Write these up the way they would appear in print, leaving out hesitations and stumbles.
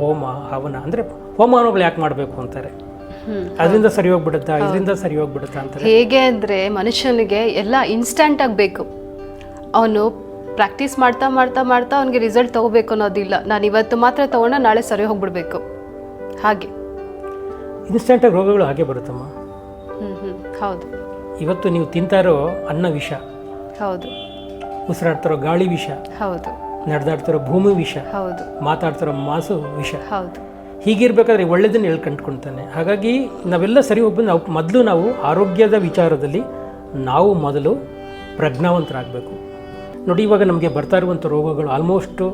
ಹೋಮ ಹವನ ಅಂದರೆ ಹೋಮಾನಗಳು ಯಾಕೆ ಮಾಡಬೇಕು ಅಂತಾರೆ, ಅದರಿಂದ ಸರಿ ಹೋಗ್ಬಿಡುತ್ತಾ ಇದರಿಂದ ಸರಿ ಹೋಗ್ಬಿಡುತ್ತಾ ಅಂತಾರೆ. ಹೇಗೆ ಅಂದರೆ ಮನುಷ್ಯನಿಗೆ ಎಲ್ಲ ಇನ್ಸ್ಟಂಟ್ ಆಗಬೇಕು. ಅವನು ಪ್ರಾಕ್ಟೀಸ್ ಮಾಡ್ತಾ ಮಾಡ್ತಾ ಮಾಡ್ತಾ ಅವನಿಗೆ ರಿಸಲ್ಟ್ ತೊಗೋಬೇಕು ಅನ್ನೋದಿಲ್ಲ. ನಾನು ಇವತ್ತು ಮಾತ್ರ ತೊಗೊಂಡ ನಾಳೆ ಸರಿ ಹೋಗ್ಬಿಡ್ಬೇಕು. ಹಾಗೆ ಇನ್ಸ್ಟೆಂಟಾಗಿ ರೋಗಗಳು ಹಾಗೆ ಬರುತ್ತಮ್ಮ. ಹೌದು. ಇವತ್ತು ನೀವು ತಿಂತಾ ಇರೋ ಅನ್ನ ವಿಷ, ಹೌದು. ಉಸಿರಾಡ್ತಿರೋ ಗಾಳಿ ವಿಷ, ಹೌದು. ನಡೆದಾಡ್ತಿರೋ ಭೂಮಿ ವಿಷ, ಹೌದು. ಮಾತಾಡ್ತಿರೋ ಮಾಸು ವಿಷ. ಹೌದು. ಹೀಗಿರ್ಬೇಕಾದ್ರೆ ಒಳ್ಳೆಯದನ್ನು ಹೇಳ್ಕೊಂಡ್ಕೊಳ್ತಾನೆ. ಹಾಗಾಗಿ ನಾವೆಲ್ಲ ಸರಿ ಹೋಗ್ಬೋದು. ಮೊದಲು ನಾವು ಆರೋಗ್ಯದ ವಿಚಾರದಲ್ಲಿ ನಾವು ಮೊದಲು ಪ್ರಜ್ಞಾವಂತರಾಗಬೇಕು. ನೋಡಿ, ಇವಾಗ ನಮಗೆ ಬರ್ತಾ ಇರುವಂಥ ರೋಗಗಳು ಆಲ್ಮೋಸ್ಟು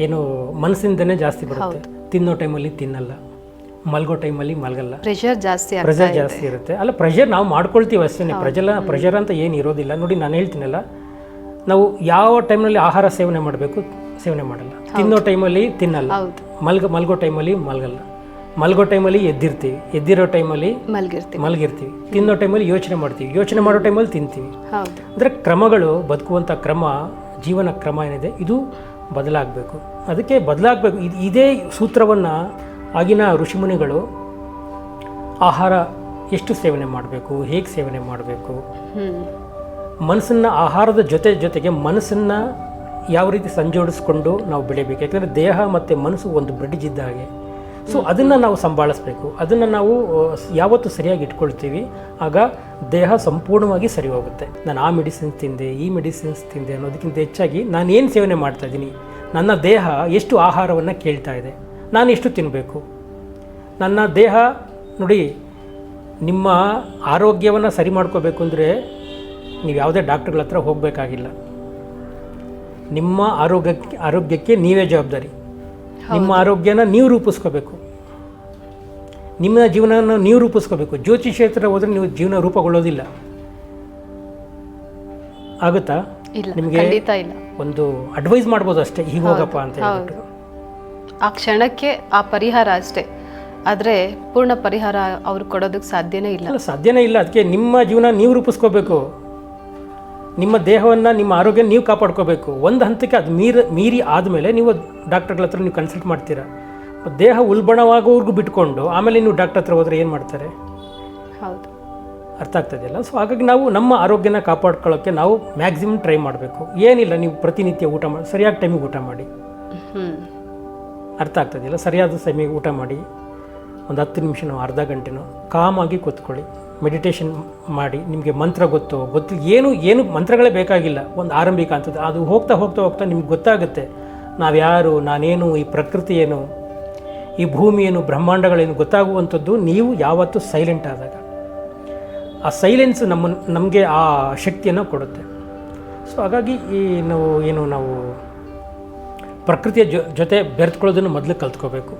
ಏನು ಮನಸ್ಸಿಂದನೇ ಜಾಸ್ತಿ ಬರುತ್ತೆ. ತಿನ್ನೋ ಟೈಮಲ್ಲಿ ತಿನ್ನಲ್ಲ, ಮಲ್ಗೋ ಟೈಮಲ್ಲಿ ಮಲಗಲ್ಲ, ಪ್ರೆಷರ್ ಜಾಸ್ತಿ ಇರುತ್ತೆ. ಅಲ್ಲ, ಪ್ರೆಷರ್ ನಾವು ಮಾಡ್ಕೊಳ್ತೀವಿ ಅಷ್ಟೇ. ಪ್ರೆಷರ್ ಅಂತ ಏನು ಇರೋದಿಲ್ಲ. ನೋಡಿ, ನಾನು ಹೇಳ್ತೀನಲ್ಲ, ನಾವು ಯಾವ ಟೈಮ್ನಲ್ಲಿ ಆಹಾರ ಸೇವನೆ ಮಾಡಬೇಕು ಸೇವನೆ ಮಾಡಲ್ಲ, ತಿನ್ನೋ ಟೈಮಲ್ಲಿ ತಿನ್ನಲ್ಲ, ಮಲ್ಗೋ ಟೈಮಲ್ಲಿ ಮಲಗಲ್ಲ, ಮಲ್ಗೋ ಟೈಮಲ್ಲಿ ಎದ್ದಿರೋ ಟೈಮಲ್ಲಿ ಮಲಗಿರ್ತೀವಿ, ತಿನ್ನೋ ಟೈಮಲ್ಲಿ ಯೋಚನೆ ಮಾಡ್ತೀವಿ, ಯೋಚನೆ ಮಾಡೋ ಟೈಮಲ್ಲಿ ತಿಂತೀವಿ. ಅಂದರೆ ಕ್ರಮಗಳು, ಬದುಕುವಂಥ ಕ್ರಮ, ಜೀವನ ಕ್ರಮ ಏನಿದೆ ಇದು ಬದಲಾಗಬೇಕು. ಅದಕ್ಕೆ ಬದಲಾಗಬೇಕು. ಇದೇ ಸೂತ್ರವನ್ನು ಆಗಿನ ಋಷಿಮುನಿಗಳು ಆಹಾರ ಎಷ್ಟು ಸೇವನೆ ಮಾಡಬೇಕು, ಹೇಗೆ ಸೇವನೆ ಮಾಡಬೇಕು, ಮನಸ್ಸನ್ನು ಆಹಾರದ ಜೊತೆಗೆ ಮನಸ್ಸನ್ನು ಯಾವ ರೀತಿ ಸಂಜೋಡಿಸ್ಕೊಂಡು ನಾವು ಬೆಳಿಬೇಕು. ಯಾಕಂದರೆ ದೇಹ ಮತ್ತು ಮನಸ್ಸು ಒಂದು ಬ್ರಿಡ್ಜ್ ಇದ್ದ ಹಾಗೆ. ಸೊ ಅದನ್ನು ನಾವು ಸಂಭಾಳಿಸ್ಬೇಕು. ಅದನ್ನು ನಾವು ಯಾವತ್ತು ಸರಿಯಾಗಿ ಇಟ್ಕೊಳ್ತೀವಿ, ಆಗ ದೇಹ ಸಂಪೂರ್ಣವಾಗಿ ಸರಿ ಹೋಗುತ್ತೆ. ನಾನು ಆ ಮೆಡಿಸಿನ್ಸ್ ತಿಂದೆ, ಈ ಮೆಡಿಸಿನ್ಸ್ ತಿಂದೆ ಅನ್ನೋದಕ್ಕಿಂತ ಹೆಚ್ಚಾಗಿ ನಾನೇನು ಸೇವನೆ ಮಾಡ್ತಾಯಿದ್ದೀನಿ, ನನ್ನ ದೇಹ ಎಷ್ಟು ಆಹಾರವನ್ನು ಕೇಳ್ತಾ ಇದೆ, ನಾನು ಎಷ್ಟು ತಿನ್ನಬೇಕು. ನನ್ನ ದೇಹ ನೋಡಿ, ನಿಮ್ಮ ಆರೋಗ್ಯವನ್ನು ಸರಿ ಮಾಡ್ಕೋಬೇಕು ಅಂದರೆ ನೀವು ಯಾವುದೇ ಡಾಕ್ಟ್ರುಗಳ ಹತ್ರ ಹೋಗಬೇಕಾಗಿಲ್ಲ. ನಿಮ್ಮ ಆರೋಗ್ಯಕ್ಕೆ ನೀವೇ ಜವಾಬ್ದಾರಿ. ನಿಮ್ಮ ಆರೋಗ್ಯನ ನೀವು ರೂಪಿಸ್ಕೋಬೇಕು, ನಿಮ್ಮ ಜೀವನನ ನೀವು ರೂಪಿಸ್ಕೋಬೇಕು. ಜ್ಯೋತಿಷ್ಯ ಹತ್ರ ಹೋದರೆ ನೀವು ಜೀವನ ರೂಪುಗೊಳ್ಳೋದಿಲ್ಲ. ಆಗುತ್ತಾ? ನಿಮಗೆ ಒಂದು ಅಡ್ವೈಸ್ ಮಾಡ್ಬೋದು ಅಷ್ಟೇ, ಹೀಗೆ ಹೋಗಪ್ಪ ಅಂತ ಹೇಳ್ಬಿಟ್ಟು. ಆ ಕ್ಷಣಕ್ಕೆ ಆ ಪರಿಹಾರ ಅಷ್ಟೇ, ಆದರೆ ಪೂರ್ಣ ಪರಿಹಾರ ಅವ್ರು ಕೊಡೋದಕ್ಕೆ ಸಾಧ್ಯನೇ ಇಲ್ಲ. ಅದಕ್ಕೆ ನಿಮ್ಮ ಜೀವನ ನೀವು ರೂಪಿಸ್ಕೋಬೇಕು. ನಿಮ್ಮ ದೇಹವನ್ನು, ನಿಮ್ಮ ಆರೋಗ್ಯ ನೀವು ಕಾಪಾಡ್ಕೋಬೇಕು. ಒಂದು ಹಂತಕ್ಕೆ ಅದು ಮೀರಿ ಆದಮೇಲೆ ನೀವು ಡಾಕ್ಟರ್ಗಳ ಹತ್ರ ನೀವು ಕನ್ಸಲ್ಟ್ ಮಾಡ್ತೀರಾ. ದೇಹ ಉಲ್ಬಣವಾಗೋವರೆಗೂ ಬಿಟ್ಕೊಂಡು ಆಮೇಲೆ ನೀವು ಡಾಕ್ಟರ್ ಹತ್ರ ಹೋದರೆ ಏನು ಮಾಡ್ತಾರೆ? ಹೌದು, ಅರ್ಥ ಆಗ್ತದೆಯಲ್ಲ. ಸೊ ಹಾಗಾಗಿ ನಾವು ನಮ್ಮ ಆರೋಗ್ಯನ ಕಾಪಾಡ್ಕೊಳ್ಳೋಕ್ಕೆ ನಾವು ಮ್ಯಾಕ್ಸಿಮಮ್ ಟ್ರೈ ಮಾಡಬೇಕು. ಏನಿಲ್ಲ, ನೀವು ಪ್ರತಿನಿತ್ಯ ಊಟ ಮಾಡಿ, ಸರಿಯಾದ ಟೈಮಿಗೆ ಊಟ ಮಾಡಿ. ಅರ್ಥ ಆಗ್ತದೆಯಲ್ಲ, ಸರಿಯಾದ ಸಮಯಕ್ಕೆ ಊಟ ಮಾಡಿ. ಒಂದು 10 ನಿಮಿಷನೋ ಅರ್ಧ ಗಂಟೆನೋ ಕಾಮಾಗಿ ಕೂತ್ಕೊಳ್ಳಿ, ಮೆಡಿಟೇಷನ್ ಮಾಡಿ. ನಿಮಗೆ ಮಂತ್ರ ಗೊತ್ತು ಏನು ಮಂತ್ರಗಳೇ ಬೇಕಾಗಿಲ್ಲ. ಒಂದು ಆರಂಭಿಕ ಅಂತದ್ದು ಅದು ಹೋಗ್ತಾ ನಿಮ್ಗೆ ಗೊತ್ತಾಗುತ್ತೆ ನಾವ್ಯಾರು, ನಾನೇನು, ಈ ಪ್ರಕೃತಿ ಏನು, ಈ ಭೂಮಿ ಏನು, ಬ್ರಹ್ಮಾಂಡಗಳೇನು ಗೊತ್ತಾಗುವಂಥದ್ದು ನೀವು ಯಾವತ್ತೂ ಸೈಲೆಂಟ್ ಆದಾಗ. ಆ ಸೈಲೆನ್ಸ್ ನಮಗೆ ಆ ಶಕ್ತಿಯನ್ನು ಕೊಡುತ್ತೆ. ಸೊ ಹಾಗಾಗಿ ನಾವು ಪ್ರಕೃತಿಯ ಜೊತೆ ಬೆರೆತ್ಕೊಳ್ಳೋದನ್ನು ಮೊದಲು ಕಲ್ತ್ಕೋಬೇಕು.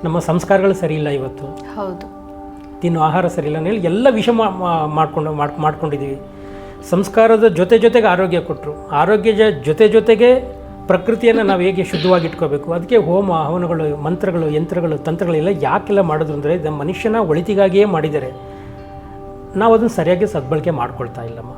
ನಮ್ಮ ಸಂಸ್ಕಾರಗಳು ಸರಿ ಇಲ್ಲ ಇವತ್ತು. ಹೌದು, ತಿನ್ನೋ ಆಹಾರ ಸರಿ ಇಲ್ಲ ಅಂತ ಹೇಳಿ ಎಲ್ಲ ವಿಷ ಮಾಡ್ಕೊಂಡಿದ್ದೀವಿ. ಸಂಸ್ಕಾರದ ಜೊತೆಗೆ ಆರೋಗ್ಯ ಕೊಟ್ಟರು. ಆರೋಗ್ಯದ ಜೊತೆಗೆ ಪ್ರಕೃತಿಯನ್ನು ನಾವು ಹೇಗೆ ಶುದ್ಧವಾಗಿ ಇಟ್ಕೋಬೇಕು. ಅದಕ್ಕೆ ಹೋಮ ಹವನಗಳು, ಮಂತ್ರಗಳು, ಯಂತ್ರಗಳು, ತಂತ್ರಗಳೆಲ್ಲ ಯಾಕೆಲ್ಲ ಮಾಡೋದು ಅಂದರೆ ಮನುಷ್ಯನ ಒಳಿತಿಗಾಗಿಯೇ ಮಾಡಿದ್ದಾರೆ. ನಾವು ಅದನ್ನು ಸರಿಯಾಗಿ ಸದ್ಬಳಕೆ ಮಾಡ್ಕೊಳ್ತಾ ಇಲ್ಲಮ್ಮ.